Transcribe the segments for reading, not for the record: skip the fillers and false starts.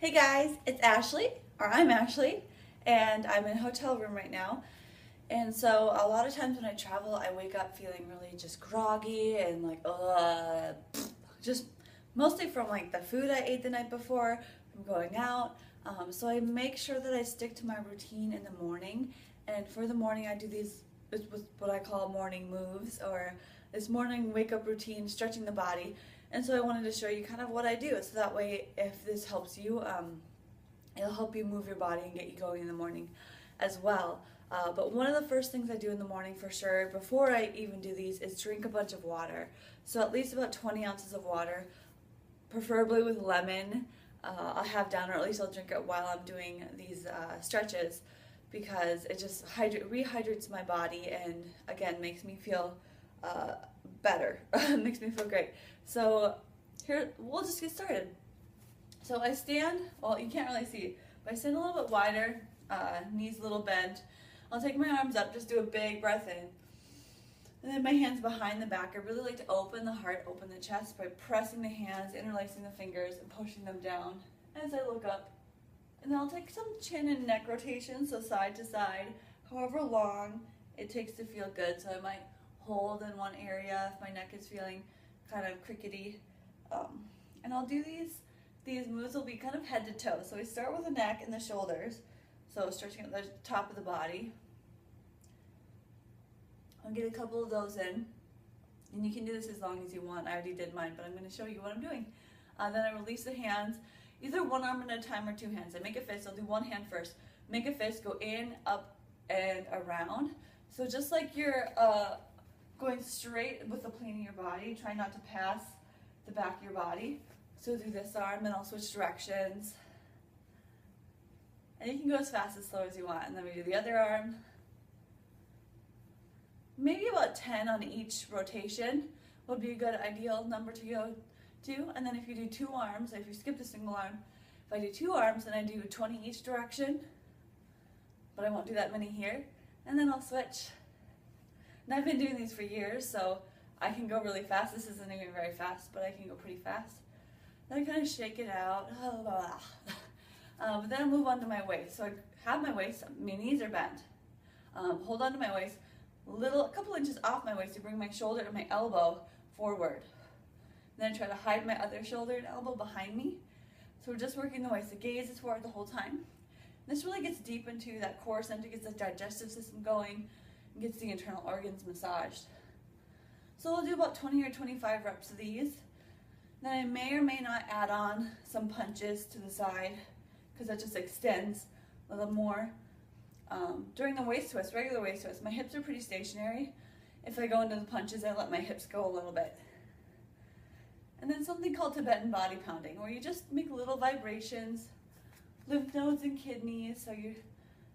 Hey guys, it's Ashley, or I'm Ashley, and I'm in a hotel room right now. And so a lot of times when I travel, I wake up feeling really just groggy and like, just mostly from like the food I ate the night before, from going out. So I make sure that I stick to my routine in the morning. And for the morning, I do these, what I call morning moves, or this morning wake up routine, stretching the body. And so I wanted to show you kind of what I do, so that way if this helps you, it'll help you move your body and get you going in the morning as well. But one of the first things I do in the morning for sure, before I even do these, is drink a bunch of water. So at least about 20 ounces of water, preferably with lemon. I'll have down, or at least I'll drink it while I'm doing these stretches, because it just rehydrates my body and again makes me feel better. Makes me feel great. So here, we'll just get started. So I stand, well, you can't really see, but I stand a little bit wider, knees a little bent. I'll take my arms up, just do a big breath in. And then my hands behind the back. I really like to open the heart, open the chest by pressing the hands, interlacing the fingers, and pushing them down as I look up. And then I'll take some chin and neck rotation, so side to side, however long it takes to feel good. So I might hold in one area if my neck is feeling kind of crickety. And I'll do these moves will be kind of head to toe. So we start with the neck and the shoulders. So stretching at the top of the body. I'll get a couple of those in. And you can do this as long as you want. I already did mine, but I'm going to show you what I'm doing. Then I release the hands, either one arm at a time or two hands. I make a fist. I'll do one hand first. Make a fist, go in, up, and around. So just like you're going straight with the plane of your body, try not to pass the back of your body. So do this arm, and I'll switch directions. And you can go as fast as slow as you want. And then we do the other arm. Maybe about 10 on each rotation would be a good ideal number to go to. And then if you do two arms, if you skip the single arm, if I do two arms, then I do 20 each direction. But I won't do that many here. And then I'll switch. And I've been doing these for years, so I can go really fast. This isn't even very fast, but I can go pretty fast. Then I kind of shake it out. But then I'll move on to my waist. So I have my waist, my knees are bent. Hold on to my waist, a couple inches off my waist to bring my shoulder and my elbow forward. And then I try to hide my other shoulder and elbow behind me. So we're just working the waist. The gaze is forward the whole time. And this really gets deep into that core center, gets the digestive system going, and gets the internal organs massaged. So we'll do about 20 or 25 reps of these. Then I may or may not add on some punches to the side, because that just extends a little more. During the waist twist, regular waist twist, my hips are pretty stationary. If I go into the punches, I let my hips go a little bit. And then something called Tibetan body pounding, where you just make little vibrations, lymph nodes and kidneys, so you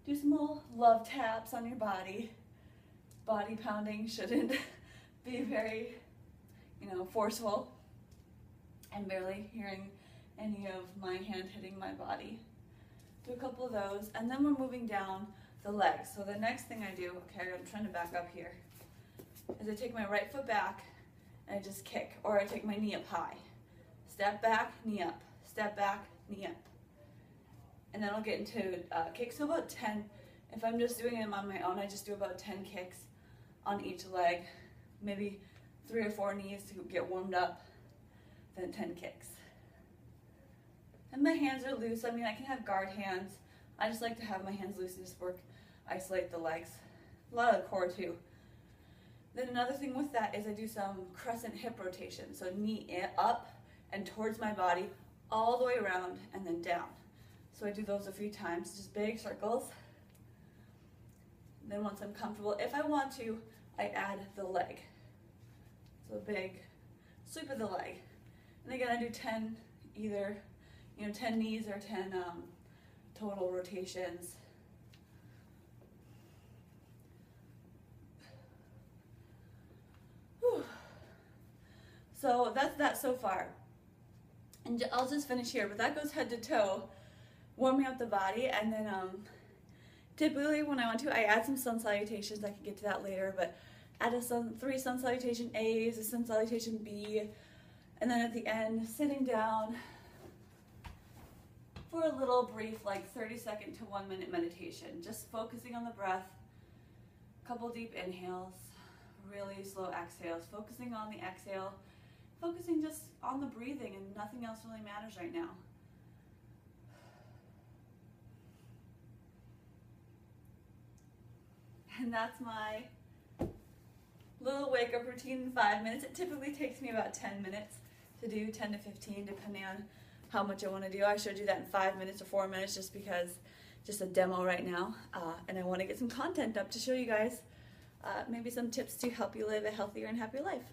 do some little love taps on your body. Body pounding shouldn't be very, forceful. And barely hearing any of my hand hitting my body. Do a couple of those, and then we're moving down the legs. So the next thing I do, okay, I'm trying to back up here, is I take my right foot back and I just kick, or I take my knee up high. Step back, knee up. Step back, knee up. And then I'll get into kicks, so about 10. If I'm just doing them on my own, I just do about 10 kicks on each leg, maybe 3 or 4 knees to get warmed up, then 10 kicks. And my hands are loose. I can have guard hands. I just like to have my hands loose and just isolate the legs. A lot of the core too. Then another thing with that is I do some crescent hip rotation. So knee up and towards my body, all the way around and then down. So I do those a few times, just big circles. Then once I'm comfortable, if I want to, I add the leg. So a big sweep of the leg. And again, I do 10 either, 10 knees or 10 total rotations. Whew. So that's that so far. And I'll just finish here, but that goes head to toe, warming up the body, and then typically when I want to, I add some sun salutations. I can get to that later, but add 3 sun salutation A's, a sun salutation B, and then at the end, sitting down, for a little brief, like 30-second to 1-minute meditation, just focusing on the breath, a couple deep inhales, really slow exhales, focusing on the exhale, focusing just on the breathing, and nothing else really matters right now. And that's my little wake-up routine in 5 minutes. It typically takes me about 10 minutes to do, 10 to 15, depending on how much I want to do. I should do that in 5 minutes or 4 minutes just because just a demo right now. And I want to get some content up to show you guys maybe some tips to help you live a healthier and happier life.